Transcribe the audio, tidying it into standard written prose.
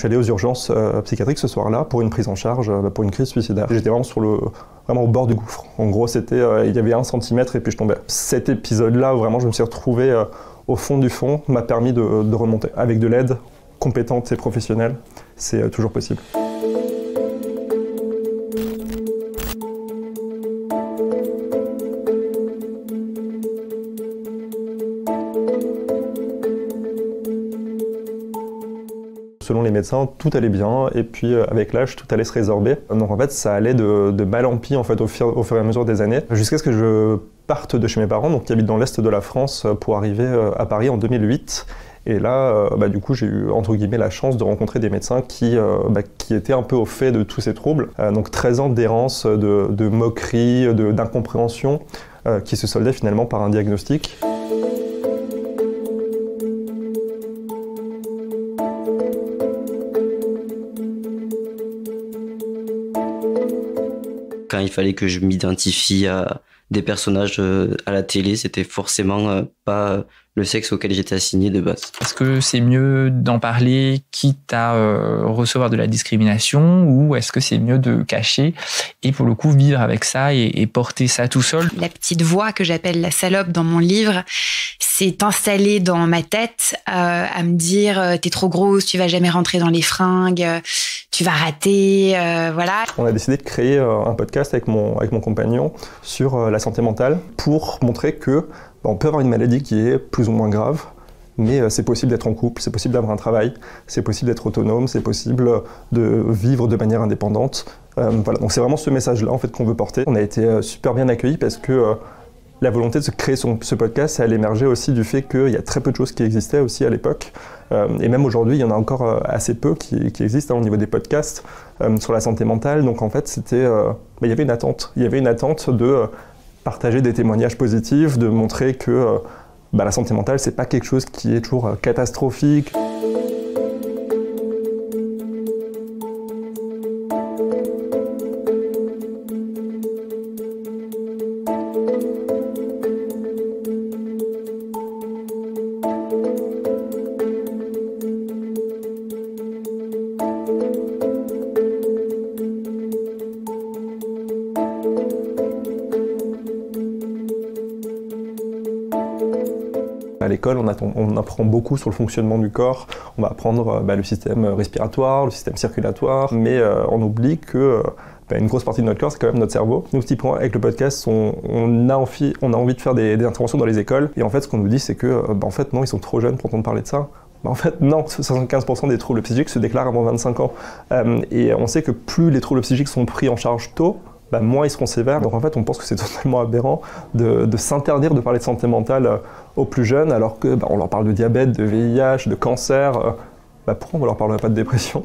J'allais aux urgences psychiatriques ce soir-là pour une prise en charge, pour une crise suicidaire. J'étais vraiment au bord du gouffre. En gros, il y avait 1 centimètre et puis je tombais. Cet épisode-là, où vraiment je me suis retrouvé au fond du fond, m'a permis de remonter. Avec de l'aide compétente et professionnelle, c'est toujours possible. Selon les médecins, tout allait bien et puis avec l'âge, tout allait se résorber. Donc en fait, ça allait de mal en pis en fait, au fur et à mesure des années, jusqu'à ce que je parte de chez mes parents, donc qui habitent dans l'est de la France, pour arriver à Paris en 2008. Et là, du coup, j'ai eu, entre guillemets, la chance de rencontrer des médecins qui étaient un peu au fait de tous ces troubles. Donc 13 ans d'errance, de moquerie, d'incompréhension, qui se soldaient finalement par un diagnostic. Quand il fallait que je m'identifie à des personnages à la télé, c'était forcément pas le sexe auquel j'étais assigné de base. Est-ce que c'est mieux d'en parler quitte à recevoir de la discrimination, ou est-ce que c'est mieux de cacher et pour le coup vivre avec ça et porter ça tout seul? La petite voix que j'appelle la salope dans mon livre s'est installée dans ma tête à me dire t'es trop grosse, tu vas jamais rentrer dans les fringues, tu vas rater, voilà. On a décidé de créer un podcast avec mon compagnon sur la santé mentale pour montrer que on peut avoir une maladie qui est plus ou moins grave, mais c'est possible d'être en couple, c'est possible d'avoir un travail, c'est possible d'être autonome, c'est possible de vivre de manière indépendante. Voilà, donc c'est vraiment ce message-là en fait qu'on veut porter. On a été super bien accueillis parce que la volonté de créer ce podcast, elle émergeait aussi du fait qu'il y a très peu de choses qui existaient aussi à l'époque. Et même aujourd'hui, il y en a encore assez peu qui existent au niveau des podcasts sur la santé mentale. Donc en fait, il y avait une attente. Il y avait une attente de partager des témoignages positifs, de montrer que la santé mentale, c'est pas quelque chose qui est toujours catastrophique. À l'école, on apprend beaucoup sur le fonctionnement du corps. On va apprendre le système respiratoire, le système circulatoire, mais on oublie que une grosse partie de notre corps, c'est quand même notre cerveau. Nous, typiquement, avec le podcast, on a envie de faire des interventions dans les écoles. Et en fait, ce qu'on nous dit, c'est que, en fait, non, ils sont trop jeunes pour entendre parler de ça. En fait, non, 75% des troubles psychiques se déclarent avant 25 ans. Et on sait que plus les troubles psychiques sont pris en charge tôt, moins ils seront sévères. Donc en fait, on pense que c'est totalement aberrant de s'interdire de parler de santé mentale aux plus jeunes, alors que on leur parle de diabète, de VIH, de cancer. Pourquoi on ne leur parlerait pas de dépression?